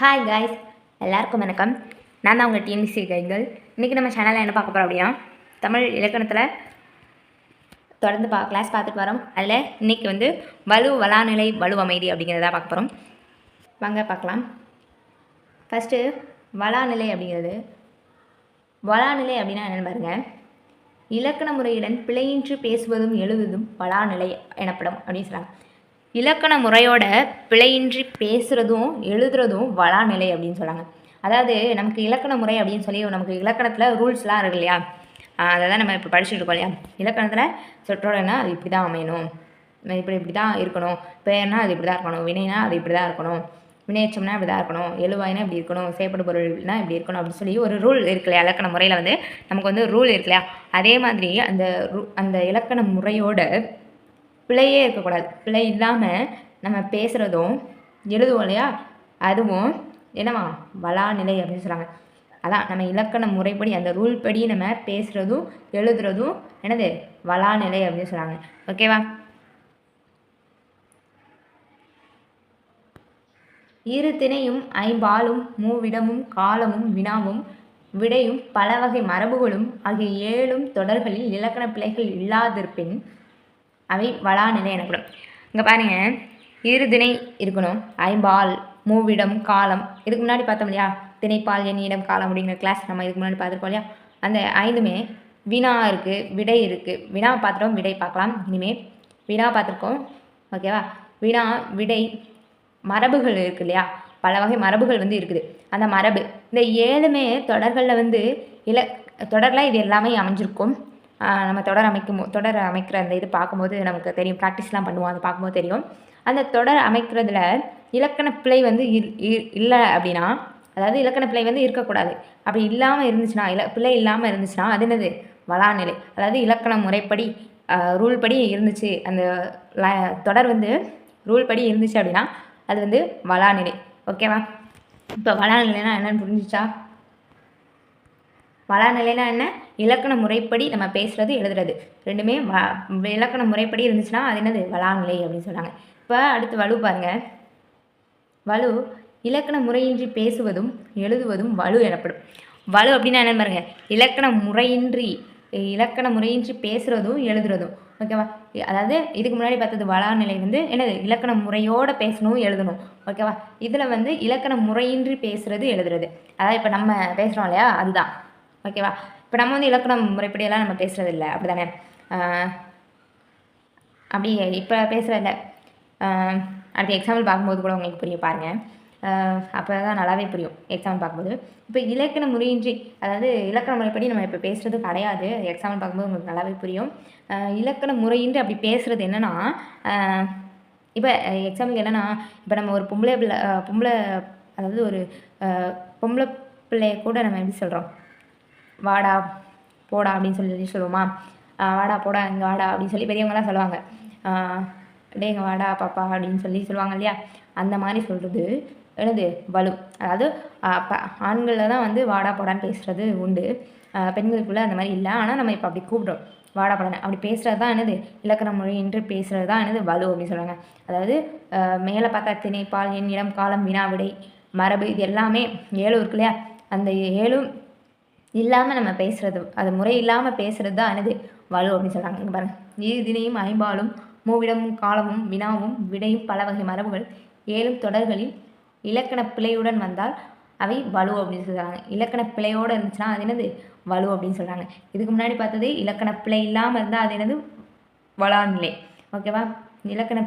Hi guys, எல்லாருக்கும் வணக்கம். நான் தான் உங்கள் டிஎன்பிசி கைகள். இன்றைக்கி நம்ம சேனலில் என்ன பார்க்க போகிறோம் அப்படின்னா, தமிழ் இலக்கணத்தில் தொடர்ந்து கிளாஸ் பார்த்துட்டு வரோம். அதில் இன்றைக்கி வந்து வலு, வளாநிலை, வலு அமைதி அப்படிங்கிறத பார்க்க போகிறோம். வாங்க பார்க்கலாம். ஃபஸ்ட்டு வளாநிலை அப்படிங்கிறது. வளாநிலை அப்படின்னா என்னென்னு பாருங்கள். இலக்கண முறையுடன் பிழையின்றி பேசுவதும் எழுதுவதும் வளாநிலை எனப்படும் அப்படின்னு சொல்கிறாங்க. இலக்கண முறையோட பிழையின்றி பேசுகிறதும் எழுதுறதும் வளாநிலை அப்படின்னு சொல்கிறாங்க. அதாவது நமக்கு இலக்கண முறை அப்படின்னு சொல்லி நமக்கு இலக்கணத்தில் ரூல்ஸ்லாம் இருக்கு இல்லையா, அதை தான் நம்ம இப்போ படிச்சுட்டு இருக்கோம் இல்லையா. இலக்கணத்தில் சொற்றொடர்னா அது இப்படி தான் அமையணும், இப்படி தான் இருக்கணும், பெயர்னா அது இப்படி தான் இருக்கணும், வினைனா அது இப்படி தான் இருக்கணும், வினையச்சம்னா இப்படி தான் இருக்கணும், எழுவாயினா இப்படி இருக்கணும், செய்யப்படும் பொருள்னா இப்படி இருக்கணும் அப்படின்னு சொல்லி ஒரு ரூல் இருக்கு இல்லையா. இலக்கண முறையில் வந்து நமக்கு வந்து ரூல் இருக்கு இல்லையா. அதே மாதிரி அந்த இலக்கண முறையோட பிழையே இருக்கக்கூடாது. பிழை இல்லாமல் நம்ம பேசுகிறதும் எழுதுவோம் இல்லையா, அதுவும் என்னவா வளாநிலை அப்படின்னு சொல்கிறாங்க. அதான் நம்ம இலக்கண முறைப்படி அந்த ரூல் படி நம்ம பேசுகிறதும் எழுதுறதும் என்னது வளாநிலை அப்படின்னு சொல்கிறாங்க. ஓகேவா. இரு திணையும் ஐம்பாலும் மூவிடமும் காலமும் வினாவும் விடையும் பல வகை மரபுகளும் ஆகிய 7 தொடர்களில் இலக்கண பிழைகள் இல்லாதிருப்பின் அவை வளாநிலை எனப்படும். இங்கே பாருங்கள், இரு திணை இருக்கணும், ஐம்பால், மூவிடம், காலம். இதுக்கு முன்னாடி பார்த்தோம் இல்லையா, திணைப்பால், எண்ணிடம், காலம் அப்படிங்கிற கிளாஸ் நம்ம இதுக்கு முன்னாடி பார்த்துருக்கோம் இல்லையா. அந்த 5மே வினா இருக்குது, விடை இருக்குது. வினா பார்த்துட்டோம், விடை பார்க்கலாம். இனிமேல் வினா பார்த்துருக்கோம். ஓகேவா. வினா, விடை, மரபுகள் இருக்குது இல்லையா, பல வகை மரபுகள் வந்து இருக்குது. அந்த மரபு இந்த 7மே தொடர்களில் வந்து தொடரில் இது எல்லாமே அமைஞ்சிருக்கும். நம்ம தொடர் அமைக்கிற அந்த இது பார்க்கும்போது நமக்கு தெரியும், ப்ராக்டிஸ்லாம் பண்ணுவோம், அதை பார்க்கும்போது தெரியும். அந்த தொடர் அமைக்கிறதுல இலக்கண பிழை வந்து இல்லை அப்படின்னா, அதாவது இலக்கண பிழை வந்து இருக்கக்கூடாது. அப்படி இல்லாமல் இருந்துச்சுன்னா, பிழை இல்லாமல் இருந்துச்சுன்னா அது என்னது வளாநிலை. அதாவது இலக்கண முறைப்படி ரூல் படி இருந்துச்சு, அந்த தொடர் வந்து ரூல் படி இருந்துச்சு அப்படின்னா அது வந்து வளாநிலை. ஓகேவா. இப்போ வளாநிலைனா என்னென்னு புரிஞ்சிச்சா. வளாநிலைனா என்ன, இலக்கண முறைப்படி நம்ம பேசுகிறது எழுதுறது ரெண்டுமே இலக்கண முறைப்படி இருந்துச்சுன்னா அது என்னது வளாநிலை அப்படின்னு சொன்னாங்க. இப்போ அடுத்து வலு பாருங்கள். வலு இலக்கண முறையின்றி பேசுவதும் எழுதுவதும் வலு எனப்படும். வலு அப்படின்னா என்னென்னு பாருங்கள், இலக்கண முறையின்றி பேசுகிறதும் எழுதுறதும். ஓகேவா. அதாவது இதுக்கு முன்னாடி பார்த்தது வளாநிலை வந்து என்னது இலக்கண முறையோடு பேசணும் எழுதணும். ஓகேவா. இதில் வந்து இலக்கண முறையின்றி பேசுகிறது எழுதுறது. அதாவது இப்போ நம்ம பேசுகிறோம் இல்லையா, அதுதான். ஓகேவா. இப்போ நம்ம வந்து இலக்கணம் முறைப்படியெல்லாம் நம்ம பேசுகிறது இல்லை, அப்படி தானே. அப்படி இப்போ பேசுகிறதில்ல. அடுத்த எக்ஸாம்பிள் பார்க்கும்போது கூட உங்களுக்கு புரியும் பாருங்கள். அப்போ தான் நல்லாவே புரியும் எக்ஸாம்பிள் பார்க்கும்போது. இப்போ இலக்கண முறையின்றி, அதாவது இலக்கண முறைப்படி நம்ம இப்போ பேசுகிறது கிடையாது. எக்ஸாம்பிள் பார்க்கும்போது உங்களுக்கு நல்லாவே புரியும். இலக்கண முறையின்றி அப்படி பேசுகிறது என்னென்னா, இப்போ எக்ஸாம்பிள் என்னென்னா, இப்போ நம்ம ஒரு பொம்பளை அதாவது ஒரு பொம்பளை பிள்ளைய கூட நம்ம எப்படி சொல்கிறோம், வாடா போடா அப்படின்னு சொல்லி சொல்லுவோமா. வாடா போடா இங்கே வாடா அப்படின்னு சொல்லி பெரியவங்களாம் சொல்லுவாங்க. டேங்க வாடா பாப்பா அப்படின்னு சொல்லி சொல்லுவாங்க இல்லையா. அந்த மாதிரி சொல்கிறது என்னது வலு. அதாவது ஆண்களில் தான் வந்து வாடா போடான்னு பேசுகிறது உண்டு, பெண்களுக்குள்ளே அந்த மாதிரி இல்லை. ஆனால் நம்ம இப்போ அப்படி கூப்பிடுறோம், வாடா போடான்னு அப்படி பேசுகிறது தான் என்னது இலக்கண முறை என்று பேசுகிறது தான் என்னது வலு அப்படின்னு சொல்கிறாங்க. அதாவது மேலே பார்த்தா திணைப்பால், எண்ணிடம், காலம், வினா, விடை, மரபு, இது எல்லாமே 7 இருக்கு இல்லையா. அந்த 7 இல்லாமல் நம்ம பேசுகிறது, அது முறை இல்லாமல் பேசுகிறது தான் என்னது வலு அப்படின்னு சொல்கிறாங்க. இங்கே பாருங்கள், இரு திணையும் ஐம்பாலும் மூவிடமும் காலமும் வினாவும் விடையும் பல வகை மரபுகள் 7 தொடர்களில் இலக்கண பிழையுடன் வந்தால் அவை வலு அப்படின்னு சொல்கிறாங்க. இலக்கண பிழையோடு இருந்துச்சுன்னா அது என்னது வலு அப்படின்னு சொல்கிறாங்க. இதுக்கு முன்னாடி பார்த்தது இலக்கண பிழை இல்லாமல் இருந்தால் அது என்னது வளாநிலை. ஓகேவா. இலக்கண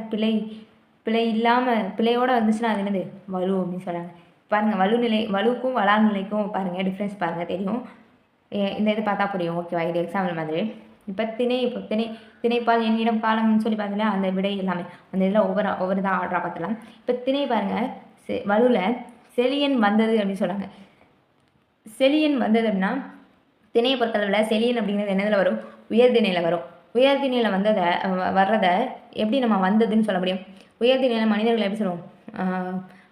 பிழை இல்லாமல் பிழையோடு வந்துச்சுன்னா அது என்னது வலு அப்படின்னு சொல்கிறாங்க. பாருங்கள், வலுக்கும் வளாநிலைக்கும் பாருங்கள் டிஃப்ரென்ஸ் பாருங்கள் தெரியும். இந்த இது பார்த்தா புரியும். ஓகேவா. இது எக்ஸாம்பிள் மாதிரி. இப்போ திணைப்பால், எண்ணிடம், காலம்னு சொல்லி பார்த்தீங்கன்னா அந்த விடை எல்லாமே அந்த இதில் ஒவ்வொரு தான் ஆர்டராக பார்த்துலாம். இப்போ திணை பாருங்கள், வலுவில் செலியன் வந்தது அப்படின்னு சொல்கிறாங்க. செலியன் வந்தது அப்படின்னா, திணையை பொறுத்தளவில் செலியன் அப்படிங்கிறது என்னதில் வரும், உயர்திணையில் வரும். உயர்திணையில் வர்றதை எப்படி நம்ம வந்ததுன்னு சொல்ல முடியும். உயர்திணையில் மனிதர்கள் எப்படி சொல்லுவோம்,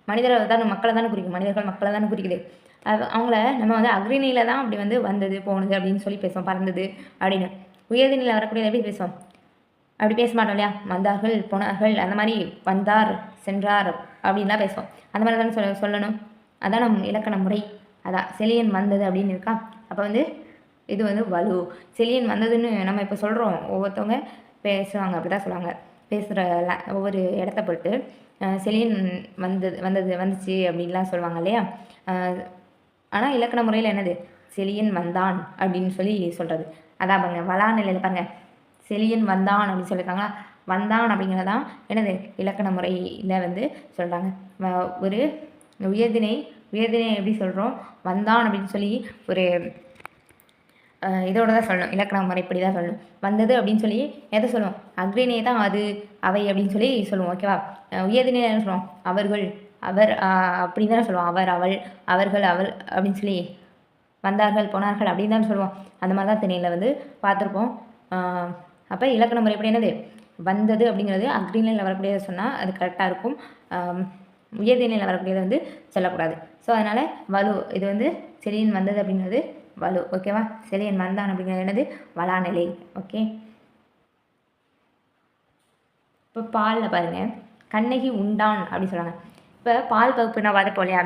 மனிதர்களை தான் மக்களை தானே குறிக்கும், மக்களை தானே குறிக்குது. அவங்கள நம்ம வந்து அக்ரிணியில் தான் அப்படி வந்து வந்தது போனது அப்படின்னு சொல்லி பேசுவோம், பறந்தது அப்படின்னு. உயர்திணையில் வரக்கூடியது எப்படி பேசுவோம், அப்படி பேச மாட்டோம் இல்லையா. வந்தார்கள், போனார்கள், அந்த மாதிரி வந்தார், சென்றார் அப்படின்லாம் பேசுவோம். அந்த மாதிரி தானே சொல்லணும். அதான் நம் இலக்கண முறை. அதான் செலியன் வந்தது அப்படின்னு இருக்கா. அப்போ வந்து இது வந்து வலு. செலியன் வந்ததுன்னு நம்ம இப்போ சொல்கிறோம், ஒவ்வொருத்தவங்க பேசுவாங்க, அப்படி தான் சொல்லுவாங்க. பேசுகிற ஒவ்வொரு இடத்த பொறுத்து செலியன் வந்துச்சு அப்படின்லாம் சொல்லுவாங்க இல்லையா. ஆனால் இலக்கண முறையில் என்னது, செலியன் வந்தான் அப்படின்னு சொல்லி சொல்கிறது. அதான் பாருங்க, வளா நிலையில் பாருங்கள், செலியன் வந்தான் அப்படின்னு சொல்லியிருக்காங்களா. வந்தான் அப்படிங்கிறதான் என்னது, இலக்கண முறையில் வந்து சொல்கிறாங்க. ஒரு உயர்திணை எப்படி சொல்கிறோம், வந்தான் அப்படின்னு சொல்லி ஒரு இதோட தான் சொல்லணும், இலக்கண முறைப்படி தான் சொல்லணும். வந்தது அப்படின்னு சொல்லி எதை சொல்லுவோம், அக்ரிணை தான் அது, அவை அப்படின்னு சொல்லி சொல்லுவோம். ஓகேவா. உயர்திணை என்ன சொல்லுவோம், அவர்கள், அவர் அப்படின்னு தானே சொல்லுவோம். அவர், அவள், அவர்கள், அவள் அப்படின்னு சொல்லி வந்தார்கள், போனார்கள் அப்படின்னு தான் சொல்லுவோம். அந்த மாதிரி தான் திணையில் வந்து பார்த்துருப்போம். அப்போ இலக்கண முறைப்படி என்னது, வந்தது அப்படிங்கிறது அக்ரிணையில் வரக்கூடியதை சொன்னால் அது கரெக்டாக இருக்கும். உயர்திணையில் வரக்கூடியதை வந்து சொல்லக்கூடாது. ஸோ அதனால் வலு, இது வந்து செலியன் வந்தது அப்படிங்கிறது வலு. ஓகேவா. செலியன் வந்தான் அப்படிங்கிறது என்னது, வளாநிலை. ஓகே. இப்போ பாலில் பாருங்கள், கண்ணகி உண்டான் அப்படின்னு சொல்கிறாங்க. இப்போ பால் பகுப்புனா பார்த்துப்போம் இல்லையா,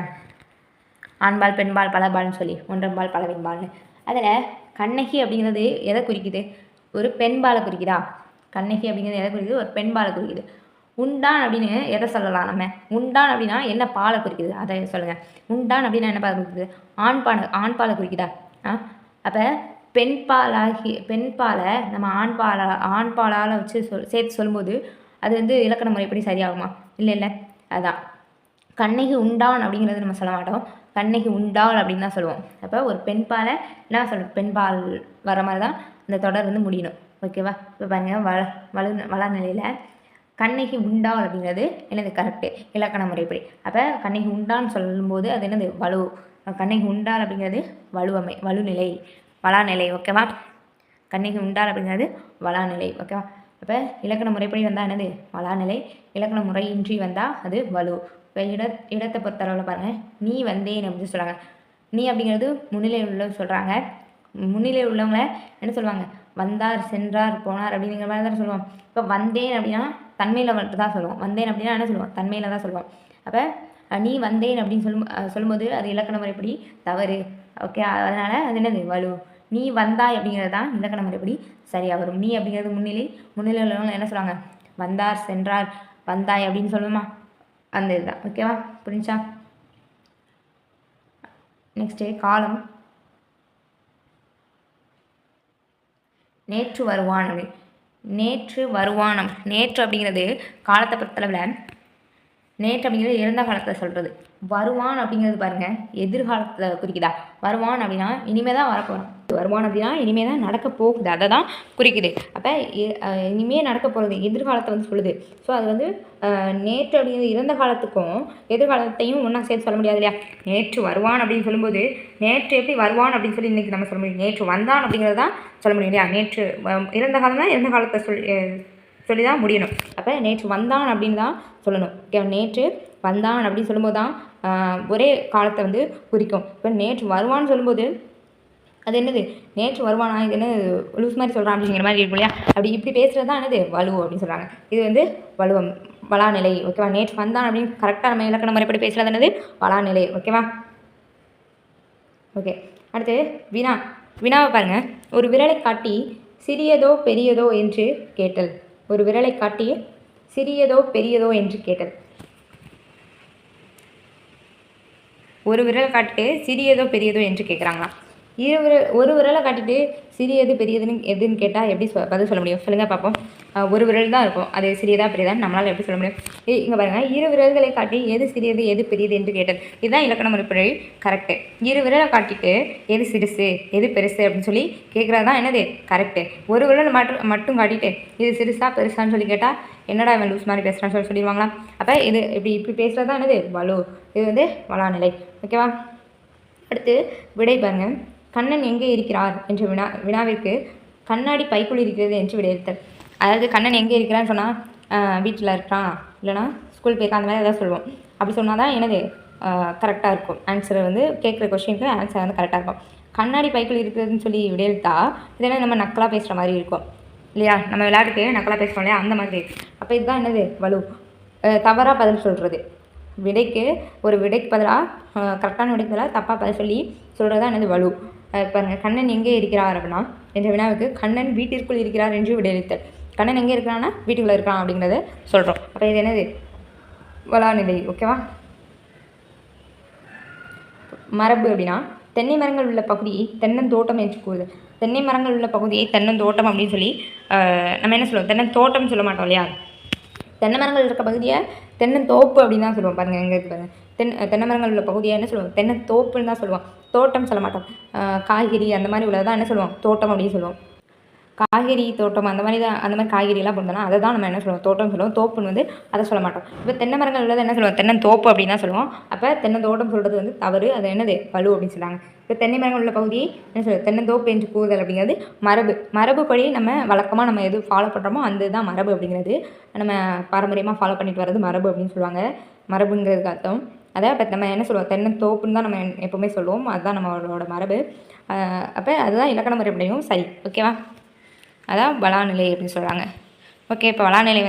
ஆண்பால், பெண்பால், பலபால்னு சொல்லி, ஒன்றன்பால், பலவின்பால்னு. அதில் கண்ணகி அப்படிங்கிறது எதை குறிக்குது, ஒரு பெண்பாலை குறிக்குதா. கண்ணகி அப்படிங்கிறது எதை குறிக்குது, ஒரு பெண்பாலை குறிக்குது. உண்டான் அப்படின்னு எதை சொல்லலாம் நம்ம, உண்டான் அப்படின்னா என்ன பாலை குறிக்குது அதை சொல்லுங்கள். உண்டான் அப்படின்னா என்ன பாலை குறிக்குது, ஆண்பாலை குறிக்குதா. அப்போ பெண்பாலை நம்ம ஆண்பாலால் வச்சு சேர்த்து சொல்லும்போது அது வந்து இலக்கண முறைப்படி சரியாகுமா, இல்லை. அதான் கண்ணகி உண்டான் அப்படிங்கிறது நம்ம சொல்ல மாட்டோம், கண்ணகி உண்டாள் அப்படின்னு தான் சொல்லுவோம். அப்போ ஒரு பெண்பாலை என்ன சொல்லணும், பெண்பால் வர மாதிரி தான் இந்த தொடர் வந்து முடியணும். ஓகேவா. இப்போ பாருங்கள், வளநிலையில் கண்ணகி உண்டாள் அப்படிங்கிறது என்னது, கரெக்டு இலக்கண முறைப்படி. அப்போ கண்ணகி உண்டான்னு சொல்லும்போது அது என்னது, வலு. கண்ணகி உண்டாள் அப்படிங்கிறது வலுநிலை, வளாநிலை. ஓகேவா. கண்ணகி உண்டாள் அப்படிங்கிறது வளாநிலை. ஓகேவா. அப்போ இலக்கண முறைப்படி வந்தால் என்னது, வளாநிலை. இலக்கண முறையின்றி வந்தால் அது வலு. இப்போ இடத்தை பொறுத்தளவில் பாருங்கள், நீ வந்தேன் அப்படின்னு சொல்கிறாங்க. நீ அப்படிங்கிறது முன்னிலையில் உள்ளவங்க சொல்கிறாங்க. முன்னிலையில் உள்ளவங்கள என்ன சொல்லுவாங்க, வந்தார், சென்றார், போனார் அப்படிங்கிற மாதிரி தான் சொல்லுவோம். இப்போ வந்தேன் அப்படின்னா தன்மையில் மட்டும் தான் சொல்லுவோம். வந்தேன் அப்படின்னா என்ன சொல்லுவோம், தன்மையில் தான் சொல்லுவோம். அப்போ நீ வந்தேன் அப்படின்னு சொல்லும்போது அது இலக்கண முறைப்படி தவறு. ஓகே. அதனால் அது என்னது, வலு. நீ வந்தாய் அப்படிங்கிறது தான் இலக்கண முறைப்படி சரியாக வரும். நீ அப்படிங்கிறது முன்னிலை உள்ளவங்க என்ன சொல்லுவாங்க, வந்தார், சென்றார், வந்தாய் அப்படின்னு சொல்லுவோமா, அந்த இதுதான். ஓகேவா, புரிஞ்சா. நெக்ஸ்ட்டு காலம். நேற்று வருவான் அப்படி, நேற்று வருவானம். நேற்று அப்படிங்கிறது காலத்தை பொறுத்தளவில், நேற்று அப்படிங்கிறது இறந்த காலத்தில் சொல்கிறது. வருவான் அப்படிங்கிறது பாருங்கள் எதிர்காலத்தில் குறிக்குதா. வருவான் அப்படின்னா இனிமேல் தான் வரப்போகிறான். வருவான் அப்படின்னா இனிமேல் தான் நடக்க போகுது, அதை தான் குறிக்குது. அப்போ இனிமேல் நடக்க போகிறது எதிர்காலத்தை வந்து சொல்லுது. ஸோ அது வந்து நேற்று அப்படிங்கிறது இறந்த காலத்துக்கும் எதிர்காலத்தையும் ஒன்றா சேர்த்து சொல்ல முடியாது இல்லையா. நேற்று வருவான் அப்படின்னு சொல்லும்போது நேற்று எப்படி வருவான் அப்படின்னு சொல்லி இன்றைக்கி நம்ம சொல்ல முடியும். நேற்று வந்தான் அப்படிங்கிறது தான் சொல்ல முடியும் இல்லையா. நேற்று இறந்த காலம் தான் இறந்த காலத்தை சொல்லி தான் முடியணும். அப்போ நேற்று வந்தான் அப்படின்னு தான் சொல்லணும். ஓகே. நேற்று வந்தான் அப்படின்னு சொல்லும்போது தான் ஒரே காலத்தை வந்து குறிக்கும். இப்போ நேற்று வருவான்னு சொல்லும்போது அது என்னது, நேற்று வருவானா, இது என்ன லூஸ் மாதிரி சொல்கிறான் அப்படிங்கிற மாதிரி இருக்கும் இல்லையா. அப்படி இப்படி பேசுகிறது தான் என்னது, வலு அப்படின்னு சொல்கிறாங்க. இது வந்து வளாநிலை. ஓகேவா. நேற்று வந்தான் அப்படின்னு கரெக்டாக நம்ம இலக்கண முறைப்படி பேசுகிறது என்னது, வளாநிலை. ஓகேவா. ஓகே. அடுத்து வினாவை பாருங்கள். ஒரு விரலை காட்டி சிறியதோ பெரியதோ என்று கேட்டல். ஒரு விரலை காட்டி சிறியதோ பெரியதோ என்று கேட்டல். ஒரு விரலை காட்டிட்டு சிறியதோ பெரியதோ என்று கேட்குறாங்களாம். ஒரு விரலை காட்டிட்டு சிறியது பெரியதுன்னு எதுன்னு கேட்டால் எப்படி பதில் சொல்ல முடியும், சொல்லுங்கள் பார்ப்போம். ஒரு விரல் தான் இருக்கும், அது சிறியதாக பெரியதான் நம்மளால் எப்படி சொல்ல முடியும். இங்கே பாருங்கள், இரு விரல்களை காட்டி எது சிறியது எது பெரியது என்று கேட்டது. இதுதான் இலக்கண முறைப்படி கரெக்டு. இரு விரலை காட்டிட்டு எது சிறுசு எது பெருசு அப்படின்னு சொல்லி கேட்குறது தான் என்னது, கரெக்டு. ஒரு விரல் மட்டும் காட்டிட்டு இது சிறுசா பெருசான்னு சொல்லி கேட்டால் என்னடா இவன் லூஸ் மாதிரி பேசுகிறான்னு சொல்லிடுவாங்களா. அப்போ இது இப்படி பேசுகிறது தான் என்னது, வலு. இது வந்து வளாநிலை. ஓகேவா. அடுத்து விடை பாருங்கள். கண்ணன் எங்கே இருக்கிறார் என்ற வினாவிற்கு கண்ணாடி பைக்குள் இருக்கிறது என்று விடையளித்தல். அதாவது கண்ணன் எங்கே இருக்கிறான்னு சொன்னால் வீட்டில் இருக்கான், இல்லைனா ஸ்கூல் போயிருக்கான், அந்த மாதிரி எதாவது சொல்லுவோம். அப்படி சொன்னால் தான் என்னது கரெக்டாக இருக்கும். ஆன்சர் வந்து கேட்குற கொஸ்டினுக்கு ஆன்சர் வந்து கரெக்டாக இருக்கும். கண்ணாடி பைக்குள் இருக்கிறதுன்னு சொல்லி விடையளித்தா இதெல்லாம் நம்ம நக்கலாக பேசுகிற மாதிரி இருக்கும் இல்லையா. நம்ம விளையாட்டுக்கு நக்கலாக பேசுகிறோம் இல்லையா, அந்த மாதிரி. அப்போ இதுதான் என்னது, வலு. தவறாக பதில் சொல்கிறது. விடைக்கு பதிலாக கரெக்டான விடைக்கு பதிலாக தப்பாக பதில் சொல்லி சொல்கிறது தான் என்னது வலு. பாருங்கள், கண்ணன் எங்கே இருக்கிறார் அப்படின்னா என்ற வினாவுக்கு கண்ணன் வீட்டிற்குள் இருக்கிறார் என்று விடையளித்தல். கண்ணன் எங்கே இருக்கிறான்னா வீட்டுக்குள்ளே இருக்கான் அப்படிங்கிறத சொல்கிறோம். அப்போ இது என்னது வளாநிலை. ஓகேவா. மரபு அப்படின்னா தென்னை மரங்கள் உள்ள பகுதியை தென்னந்தோட்டம் என்று கூறுது. தென்னை மரங்கள் உள்ள பகுதியை தென்னந்தோட்டம் அப்படின்னு சொல்லி நம்ம என்ன சொல்லுவோம், தென்னந்தோட்டம்னு சொல்ல மாட்டோம் இல்லையா. தென்னை மரங்கள் இருக்க பகுதியை தென்னந்தோப்பு அப்படின்னு தான் சொல்லுவோம். பாருங்கள், எங்கே இருக்குது தென்னை மரங்கள் உள்ள பகுதியை என்ன சொல்லுவோம், தென்னந்தோப்புன்னு தான் சொல்லுவோம். தோட்டம் சொல்ல மாட்டோம். காய்கறி அந்த மாதிரி உள்ளதான் என்ன சொல்லுவோம், தோட்டம் அப்படின்னு சொல்லுவோம். காய்கறி தோட்டம் அந்த மாதிரி காய்கறியெல்லாம் போட்டோம்னா அதை தான் நம்ம என்ன சொல்லுவோம், தோட்டம் சொல்லுவோம். தோப்புன்னு வந்து அதை சொல்ல மாட்டோம். இப்போ தென்னை மரங்கள் உள்ளதை என்ன சொல்லுவோம், தென்னந்தோப்பு அப்படின்னு தான் சொல்லுவோம். அப்போ தென்னந்தோட்டம் சொல்கிறது வந்து தவறு, அது என்னது வலு அப்படின்னு சொல்லுவாங்க. இப்போ தென்னை மரங்கள் உள்ள பகுதியை என்ன சொல்லுவோம், தென்னந்தோப்பு என்று கூறுதல் அப்படிங்கிறது மரபுப்படி நம்ம வழக்கமாக நம்ம எது ஃபாலோ பண்ணுறோமோ அந்த தான் மரபு அப்படிங்கிறது. நம்ம பாரம்பரியமாக ஃபாலோ பண்ணிட்டு வர்றது மரபு அப்படின்னு சொல்லுவாங்க. மரபுங்கிறதுக்கு அர்த்தம் அதை இப்போ நம்ம என்ன சொல்லுவோம், தென்னந்தோப்புன்னு தான் நம்ம எப்போவுமே சொல்லுவோம். அதுதான் நம்மளோட மரபு. அப்போ அதுதான் இலக்கண முறைப்படியும் சரி. ஓகேவா. அதான் வளாநிலை அப்படின்னு சொல்கிறாங்க. ஓகே, இப்போ வளாநிலை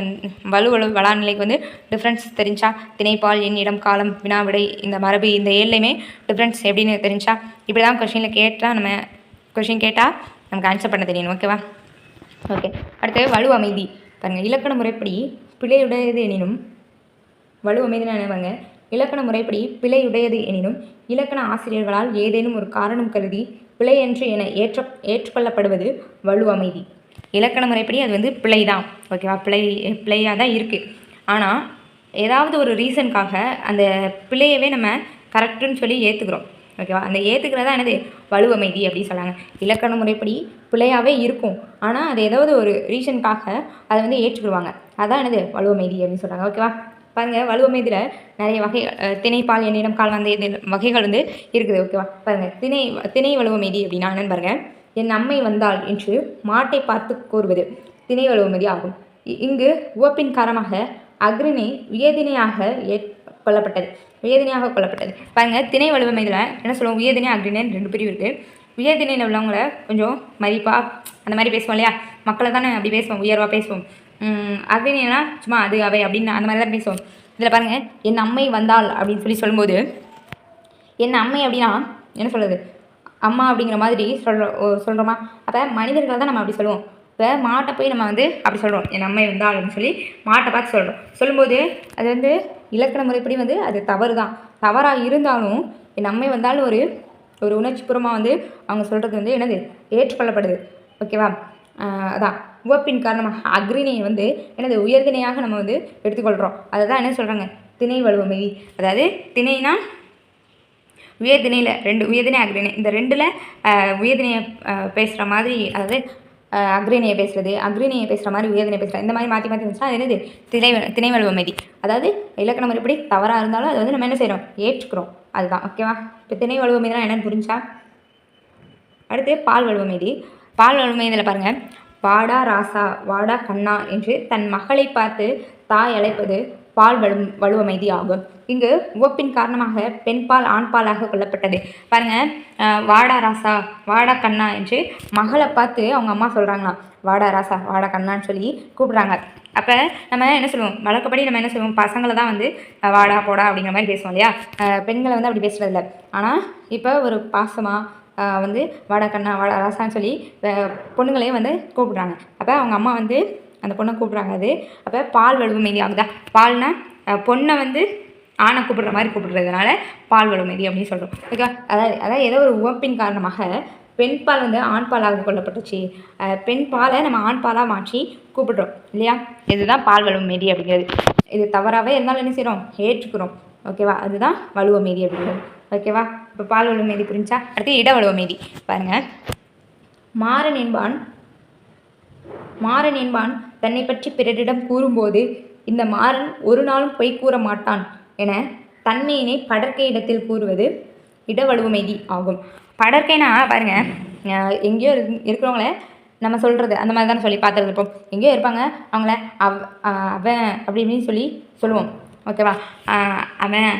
வளாநிலைக்கு வந்து டிஃப்ரென்ஸ் தெரிஞ்சா, திணைப்பால், எண், இடம், காலம், வினா, விடை, இந்த மரபு, இந்த ஏழுலையுமே டிஃப்ரென்ஸ் எப்படின்னு தெரிஞ்சா, இப்படி தான் கொஷினில் கேட்டால் நமக்கு ஆன்சர் பண்ண தெரியணும். ஓகேவா. ஓகே, அடுத்து வலு அமைதி. பாருங்கள், இலக்கண முறைப்படி பிழையுடையது எனினும் வலு அமைதினா என்னவாங்க, இலக்கண முறைப்படி பிழையுடையது எனினும் இலக்கண ஆசிரியர்களால் ஏதேனும் ஒரு காரணம் கருதி பிழை என்று என ஏற்றுக்கொள்ளப்படுவது வலு அமைதி. இலக்கண முறைப்படி அது வந்து பிழை தான். ஓகேவா. பிழையாக தான் இருக்குது. ஆனால் ஏதாவது ஒரு ரீசனுக்காக அந்த பிழையவே நம்ம கரெக்டுன்னு சொல்லி ஏற்றுக்கிறோம். ஓகேவா. அந்த ஏற்றுக்கிறதா என்னது வலு அமைதி அப்படின்னு சொன்னாங்க. இலக்கண முறைப்படி பிழையாகவே இருக்கும், ஆனால் அது ஏதாவது ஒரு ரீசனுக்காக அதை வந்து ஏற்றுக்கிடுவாங்க. அதான் என்னது வலு அமைதி அப்படின்னு சொல்கிறாங்க. ஓகேவா. பாருங்கள், வலு அமைதியில் நிறைய திணைப்பால், எண்ணிடம், கால் அந்த இது வகைகள் வந்து இருக்குது. ஓகேவா. பாருங்கள், திணை வலு அமைதி அப்படின்னா என்னன்னு பாருங்கள். என் அம்மை வந்தாள் என்று மாட்டை பார்த்து கூறுவது திணை வலு அமைதி ஆகும். இங்கு உவப்பின் காரணமாக அக்ரிணை உயர்திணையாக கொல்லப்பட்டது. பாருங்கள், திணை வலு அமைதியில் என்ன சொல்லுவோம், உயர்திணை அக்ரிணைன்னு 2 பிரிவு இருக்குது. உயர்திணையில் உள்ளவங்கள கொஞ்சம் மதிப்பாக அந்த மாதிரி பேசுவோம் இல்லையா, மக்களை தானே அப்படி பேசுவோம், உயர்வாக பேசுவோம். அக்ரிணைனா சும்மா அது அவை அப்படின்னு அந்த மாதிரி தான் பேசுவோம். இதில் பாருங்கள், என் அம்மை வந்தாள் அப்படின்னு சொல்லும்போது, என் அம்மை அப்படின்னா என்ன சொல்கிறது, அம்மா அப்படிங்கிற மாதிரி சொல்கிறோமா. அப்போ மனிதர்களை தான் நம்ம அப்படி சொல்லுவோம். இப்போ மாட்டை போய் நம்ம வந்து அப்படி சொல்கிறோம், என் அம்மை வந்தாள் அப்படின்னு சொல்லி மாட்டை பார்த்து சொல்லும்போது அது வந்து இலக்கண முறைப்படி வந்து அது தவறு தான். தவறாக இருந்தாலும் என் அம்மை வந்தாலும் ஒரு உணர்ச்சிபூர்வமாக வந்து அவங்க சொல்கிறது வந்து என்னது ஏற்றுக்கொள்ளப்படுது. ஓகேவா. அதான் உவப்பின் காரணமாக அக்ரிணையை வந்து என்னது உயர்திணையாக நம்ம வந்து எடுத்துக்கொள்கிறோம். அதை தான் என்ன சொல்கிறாங்க, திணை வலு அமைதி. அதாவது திணைனா உயர்திணையில் 2 உயர்திணை அக்ரிணை, இந்த 2ல் உயர்திணையை பேசுகிற மாதிரி, அதாவது அக்ரிணையை பேசுகிற மாதிரி உயர்திணை பேசுகிற இந்த மாதிரி மாற்றி வந்துச்சுன்னா அது என்னது திணை வலு அமைதி. அதாவது இலக்கண முறைப்படி தவறாக இருந்தாலும் அதை வந்து நம்ம என்ன செய்கிறோம், ஏற்றுக்கிறோம். அதுதான். ஓகேவா. இப்போ திணை வலு அமைதினா என்னென்னு புரிஞ்சா. அடுத்து பால் வலு அமைதி. பால் வலு அமைதியில் பாருங்கள், வாடா ராசா வாடா கண்ணா என்று தன் மகளை பார்த்து தாய் அழைப்பது பால் வலு அமைதி ஆகும். இங்கு உவப்பின் காரணமாக பெண்பால் ஆண்பாலாக கொல்லப்பட்டது. பாருங்கள், வாடா ராசா வாடா கண்ணா என்று மகளை பார்த்து அவங்க அம்மா சொல்கிறாங்களாம், வாடா ராசா வாடா கண்ணான்னு சொல்லி கூப்பிட்றாங்க. அப்போ நம்ம என்ன சொல்லுவோம், வழக்கப்படி நம்ம என்ன சொல்லுவோம், பசங்களை தான் வந்து வாடா போடா அப்படிங்கிற மாதிரி பேசுவோம் இல்லையா. பெண்களை வந்து அப்படி பேசுகிறதில்ல. ஆனால் இப்போ ஒரு பாசமாக வந்து வாடா கண்ணா வாடா ராசான்னு சொல்லி பொண்ணுங்களையே வந்து கூப்பிட்றாங்க. அப்போ அவங்க அம்மா வந்து அந்த பொண்ணை கூப்பிட்றாங்க. அது அப்போ பால் வலு அமைதி ஆகுதா. பால்னா பொண்ணை வந்து ஆணை கூப்பிடுற மாதிரி கூப்பிடுறதுனால பால் வலு அமைதி அப்படின்னு சொல்கிறோம். ஓகே. அதாவது ஏதோ ஒரு உவப்பின் காரணமாக பெண் பால் வந்து ஆண் பாலாக கொல்லப்பட்டுச்சு. பெண் பாலை நம்ம ஆண் பாலாக மாற்றி கூப்பிடுறோம் இல்லையா. இதுதான் பால் வலு அமைதி அப்படிங்கிறது. இது தவறாகவே இருந்தாலும் என்ன செய்கிறோம், ஏற்றுக்கிறோம். ஓகேவா. அதுதான் வலு அமைதி அப்படிங்கிறது. ஓகேவா. இப்போ பால் வலு அமைதி புரிஞ்சா. அடுத்து இட வலு அமைதி. பாருங்கள், மாறன் என்பான் தன்னை பற்றி பிறரிடம் கூறும்போது இந்த மாறன் ஒரு நாளும் பொய் கூற மாட்டான் என தன்மையினை படர்க்கை இடத்தில் கூறுவது இடவலுமைதி ஆகும். படர்க்கைனா பாருங்கள், எங்கேயோ இருக்கிறவங்கள நம்ம சொல்கிறது அந்த மாதிரி தானே சொல்லி பார்த்துருப்போம். எங்கேயோ இருப்பாங்க, அவங்கள அவன் அப்படி இப்படின்னு சொல்லி சொல்லுவோம். ஓகேவா. அவன்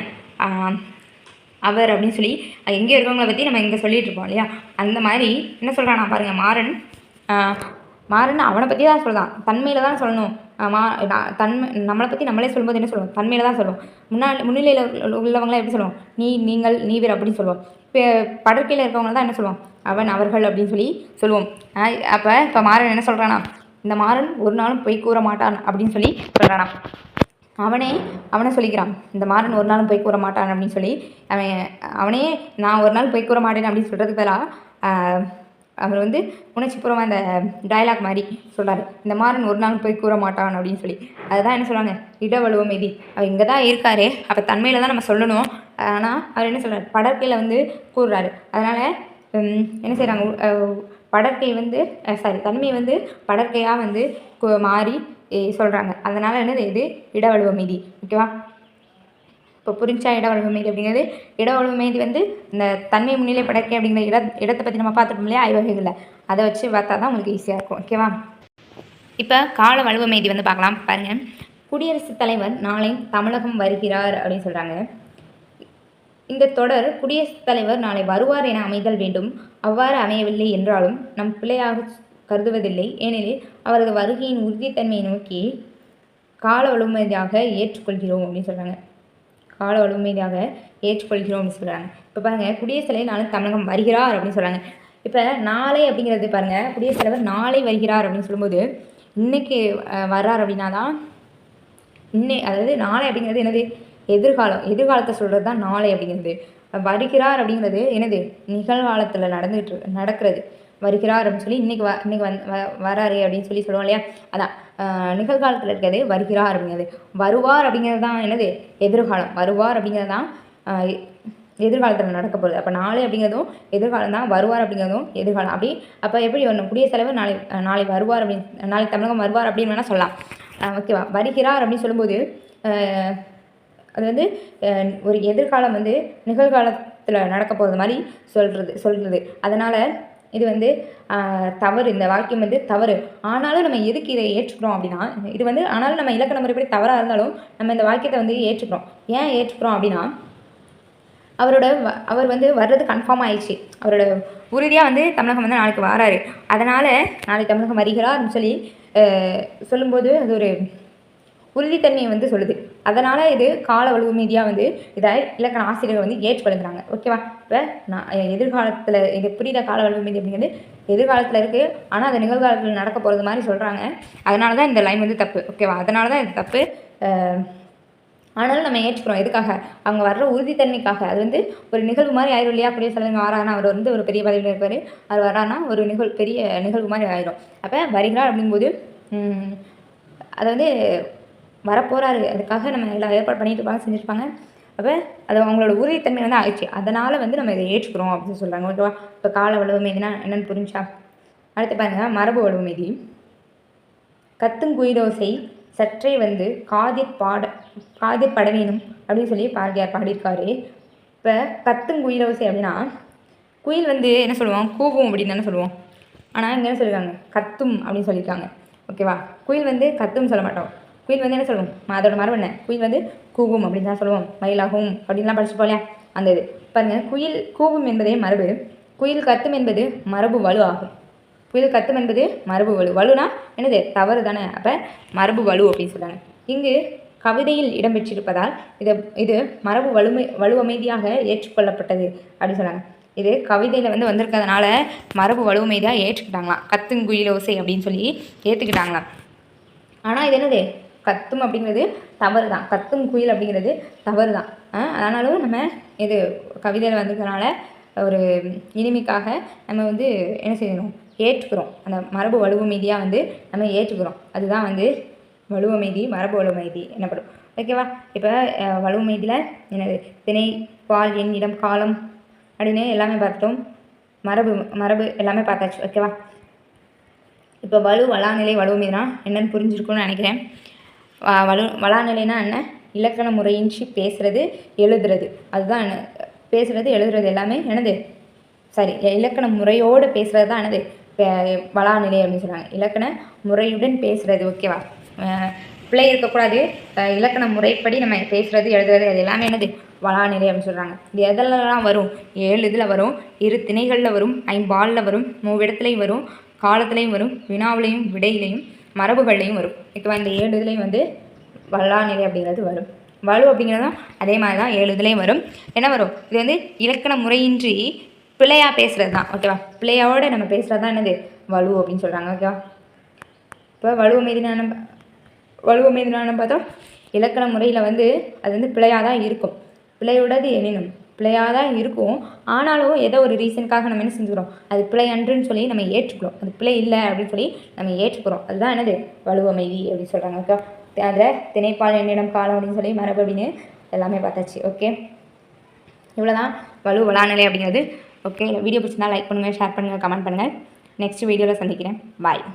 அவர் அப்படின்னு சொல்லி எங்கேயோ இருக்கவங்கள பற்றி நம்ம இங்கே சொல்லிகிட்டு இருப்போம் இல்லையா. அந்த மாதிரி என்ன சொல்கிறான் பாருங்கள், மாறன் அவனை பற்றி தான் சொல்லலாம், தன்மையில் தான் சொல்லணும். தன்மை நம்மளை பற்றி நம்மளே சொல்லும்போது என்ன சொல்லுவோம்? தன்மையில் தான் சொல்லுவோம். முன்னிலையில் உள்ளவங்களாம் எப்படி சொல்லுவோம்? நீ, நீங்கள், நீவர் அப்படின்னு சொல்லுவோம். இப்போ படற்கையில் இருக்கவங்க தான் என்ன சொல்லுவோம்? அவன், அவர்கள் அப்படின்னு சொல்லி சொல்லுவோம். இப்போ மாறன் என்ன சொல்கிறானா? இந்த மாறன் ஒரு நாளும் பொய் கூற மாட்டான் அப்படின்னு சொல்லி சொல்கிறானா. அவனே சொல்லிக்கிறான், இந்த மாறன் ஒரு நாளும் பொய் கூற மாட்டான் அப்படின்னு சொல்லி. அவனே நான் ஒரு நாள் பொய் கூற மாட்டேன் அப்படின்னு சொல்கிறதுக்கு பதிலாக அவர் வந்து உணர்ச்சிபூர்வமாக அந்த டயலாக் மாதிரி சொல்கிறார், இந்த மாறன் ஒரு நாள் பொய் கூற மாட்டான் அப்படின்னு சொல்லி. அதுதான் என்ன சொல்கிறாங்க? இடவழுவ மீதி. அவர் இங்கே தான் இருக்கார், அப்போ தன்மையில் தான் நம்ம சொல்லணும். ஆனால் அவர் என்ன சொல்கிறார்? படற்கையில் வந்து கூறுறாரு. அதனால் என்ன செய்கிறாங்க? படற்கை வந்து தன்மை வந்து படற்கையாக வந்து மாறி சொல்கிறாங்க. அதனால் என்னது? இது இடவழுவ மீதி. ஓகேவா? இப்போ புரிஞ்சா இடவழுவ மீதி அப்படிங்கிறது? இடவழுவ மீதி வந்து இந்த தன்மை முன்னிலை படற்கை அப்படிங்கிற இடத்தை பற்றி நம்ம பார்த்துட்டோம் இல்லையா ஆய்வகங்களில், அதை வச்சு பார்த்தா தான் உங்களுக்கு ஈஸியாக இருக்கும். ஓகேவா? இப்போ கால வழுவ மீதி வந்து பார்க்கலாம். பாருங்கள், குடியரசுத் தலைவர் நாளை தமிழகம் வருகிறார் அப்படின்னு சொல்கிறாங்க. இந்த தொடர் குடியரசுத் தலைவர் நாளை வருவார் என அமைதல் வேண்டும். அவ்வாறு அமையவில்லை என்றாலும் நம் பிள்ளையாக கருதுவதில்லை. ஏனெனில் அவரது வருகையின் உறுதித்தன்மையை நோக்கி கால வலுமையாக ஏற்றுக்கொள்கிறோம் அப்படின்னு சொல்கிறாங்க. கால வலுமையாக ஏற்றுக்கொள்கிறோம் அப்படின்னு சொல்கிறாங்க. இப்போ பாருங்கள், குடியரசுத் தலைவர் நாளை தமிழகம் வருகிறார் அப்படின்னு சொல்கிறாங்க. இப்போ நாளை அப்படிங்கிறது பாருங்கள், குடியரசுத் தலைவர் நாளை வருகிறார் அப்படின்னு சொல்லும்போது இன்றைக்கி வர்றார் அப்படின்னா தான் அதாவது நாளை அப்படிங்கிறது என்னது? எதிர்காலத்தை சொல்கிறது தான் நாளை அப்படிங்கிறது. வருகிறார் அப்படிங்கிறது என்னது? நிகழ்காலத்தில் நடக்கிறது. வருகிறார் அப்படின்னு சொல்லி இன்றைக்கி வராரு அப்படின்னு சொல்லி சொல்லுவோம் இல்லையா? அதான் நிகழ்காலத்தில் இருக்கிறது வருகிறார் அப்படிங்கிறது. வருவார் அப்படிங்கிறது தான் என்னது? எதிர்காலம். வருவார் அப்படிங்கிறது தான் எதிர்காலத்தில் நடக்க போகுது. அப்போ நாளை அப்படிங்கிறதும் எதிர்காலம் தான், வருவார் அப்படிங்கிறதும் எதிர்காலம். அப்போ எப்படி ஒன்று? குடியரசுத் தலைவர் நாளை வருவார் அப்படின்னு, நாளை தமிழகம் வருவார் அப்படின்னு வேணால் சொல்லலாம். ஓகேவா? வருகிறார் அப்படின்னு சொல்லும்போது அது வந்து ஒரு எதிர்காலம் வந்து நிகழ்காலத்தில் நடக்க போகிறது மாதிரி சொல்கிறது. அதனால் இது வந்து தவறு. இந்த வாக்கியம் வந்து தவறு. ஆனாலும் நம்ம எதுக்கு இதை ஏற்றுக்கிறோம் அப்படின்னா, இது வந்து ஆனாலும் நம்ம இலக்கண முறைப்படி தவறாக இருந்தாலும் நம்ம இந்த வாக்கியத்தை வந்து ஏற்றுக்கிறோம். ஏன் ஏற்றுக்கிறோம் அப்படின்னா, அவர் வந்து வர்றது கன்ஃபார்ம் ஆயிடுச்சு. அவரோட உறுதியாக வந்து தமிழகம் வந்து நாளைக்கு வராரு. அதனால் நாளைக்கு தமிழகம் வருகிறார்னு சொல்லி சொல்லும்போது அது ஒரு உறுதித்தன்மையை வந்து சொல்லுது. அதனால் இது கால வலுவு மீதியாக வந்து இதை இலக்கண ஆசிரியர்கள் வந்து ஏற்றுக்கொள்கிறாங்க. ஓகேவா? இப்போ நான் எதிர்காலத்தில் இது புரியுத கால வலுவு மீதி அப்படிங்கிறது எதிர்காலத்தில் இருக்குது, ஆனால் அது நிகழ்காலத்தில் நடக்க போகிறது மாதிரி சொல்கிறாங்க. அதனால தான் இந்த லைன் வந்து தப்பு. ஓகேவா? அதனால தான் இது தப்பு. ஆனாலும் நம்ம ஏற்றுக்கிறோம். எதுக்காக? அவங்க வர்ற உறுதித்தன்மைக்காக. அது வந்து ஒரு நிகழ்வு மாதிரி ஆயிரும் இல்லையா? குடியரசுத் தலைவர் வரானா, அவர் வந்து ஒரு பெரிய பதவியில் இருப்பார், அவர் வரானா ஒரு பெரிய நிகழ்வு மாதிரி ஆயிரும். அப்போ வருகிறார் அப்படிங்கும்போது அதை வந்து வரப்போகிறாரு, அதுக்காக நம்ம எல்லா ஏற்பாடு பண்ணிட்டு இருப்பாங்க, செஞ்சுருப்பாங்க. அப்போ அது அவங்களோட உறுதித்தன்மை வந்து ஆயிடுச்சு. அதனால் வந்து நம்ம இதை ஏற்றுக்கிறோம் அப்படின்னு சொல்கிறாங்க. ஓகேவா? இப்போ கால வலுவு மீதினா என்னென்னு புரிஞ்சா? அடுத்து பாருங்கள், மரபு வலுவு மீதி. கத்துங்குயிலோசை சற்றே வந்து காதிற் படவேணும் அப்படின்னு சொல்லி பாரதியார் பாடியிருக்காரு. இப்போ கத்துங்குயிலோசை அப்படின்னா, குயில் வந்து என்ன சொல்லுவோம்? கூவும் அப்படின்னு தானே சொல்லுவோம். ஆனால் இங்கே என்ன சொல்லியிருக்காங்க? கத்தும் அப்படின்னு சொல்லியிருக்காங்க. ஓகேவா? குயில் வந்து கத்தும் சொல்ல மாட்டோம். குயில் வந்து என்ன சொல்லுவோம்? அதோட மரபு என்ன? குயில் வந்து கூவும் அப்படின்னு தான் சொல்லுவோம். மயிலாகும் அப்படின்லாம் படிச்சு போலையா? அந்த இது பாருங்கள், குயில் கூவும் என்பதே மரபு, குயில் கத்தும் என்பது மரபு வலு ஆகும். குயில் கத்தும் என்பது மரபு வலு. வலுனா என்னது? தவறு தானே. அப்போ மரபு வலு அப்படின்னு சொல்கிறாங்க. இங்கு கவிதையில் இடம்பெற்றிருப்பதால் இது மரபு வலுவமைதியாக ஏற்றுக்கொள்ளப்பட்டது அப்படின்னு சொன்னாங்க. இது கவிதையில் வந்து வந்திருக்கிறதுனால மரபு வலுவமைதியாக ஏற்றுக்கிட்டாங்களாம். கத்துங்குயிலோசை அப்படின்னு சொல்லி ஏற்றுக்கிட்டாங்களாம். ஆனால் இது என்னது? கத்தும் அப்படிங்கிறது தவறு தான். கத்தும் குயில் அப்படிங்கிறது தவறு தான். ஆனாலும் நம்ம இது கவிதையில் வந்திருக்கிறதுனால ஒரு இனிமைக்காக நம்ம வந்து என்ன செய்யணும்? ஏற்றுக்கிறோம். அந்த மரபு வலுவமைதியாக வந்து நம்ம ஏற்றுக்கிறோம். அதுதான் வந்து வலுவமைதி, மரபு வலுவமைதி என்னப்படும். ஓகேவா? இப்போ வலுவமைதியில் என்னது? திணை, பால், எண், இடம், காலம் அப்படின்னு எல்லாமே பார்த்துட்டோம். மரபு எல்லாமே பார்த்தாச்சு. ஓகேவா? இப்போ வளாநிலை வலுவமைதினா என்னென்னு புரிஞ்சிருக்குன்னு நினைக்கிறேன். வளாநிலைனா என்ன? இலக்கண முறையின்றி பேசுகிறது, எழுதுறது. அதுதான் என்ன? பேசுகிறது, எழுதுறது எல்லாமே என்னது? சரி, இலக்கண முறையோடு பேசுகிறது தான் என்னது? வளாநிலை அப்படின்னு சொல்கிறாங்க. இலக்கண முறையுடன் பேசுகிறது. ஓகேவா? பிள்ளை இருக்கக்கூடாது. இலக்கண முறைப்படி நம்ம பேசுகிறது, எழுதுறது அது எல்லாமே என்னது? வளாநிலை அப்படின்னு சொல்கிறாங்க. இது எதெல்லாம் வரும்? 7 இதில் வரும், 2 திணைகளில் வரும், 5 பாலில் வரும், 3 இடத்துலையும் வரும், காலத்துலேயும் வரும், வினாவிலையும் விடையிலையும் மரபுகள்லையும் வரும். ஓகேவா? இந்த 7 இதுலேயும் வந்து வளாநிலை அப்படிங்கிறது வரும். வலு அப்படிங்கிறதும் அதே மாதிரி தான் 7 இதுலேயும் வரும். என்ன வரும்? இது வந்து இலக்கண முறையின்றி பிழையாக பேசுகிறது தான். ஓகேவா? பிழையோடு நம்ம பேசுகிறது தான் என்னது வலு அப்படின்னு சொல்கிறாங்க. ஓகேவா? இப்போ வலுவ மீதினான பார்த்தா இலக்கண முறையில் வந்து அது வந்து பிழையாக தான் இருக்கும். பிழையுடையது எனினும் பிழையாக தான் இருக்கும். ஆனாலும் ஏதோ ஒரு ரீசனுக்காக நம்ம என்ன செஞ்சுக்கிறோம், அது பிழை அன்றுன்னு சொல்லி நம்ம ஏற்றுக்கிறோம். அது பிழை இல்லை அப்படின்னு சொல்லி நம்ம ஏற்றுக்கிறோம். அதுதான் என்னது வலுவமைதி அப்படின்னு சொல்கிறாங்க. ஓகே, அதில் திணைப்பால் எண்ணிடம் காலம் அப்படின்னு சொல்லி மரபு அப்படின்னு எல்லாமே பார்த்தாச்சு. ஓகே, இவ்வளோதான் வளாநிலை அப்படிங்கிறது. ஓகே, வீடியோ பிடிச்சிருந்தா லைக் பண்ணுங்கள், ஷேர் பண்ணுங்கள், கமெண்ட் பண்ணுங்கள். நெக்ஸ்ட் வீடியோவில் சந்திக்கிறேன். பாய்.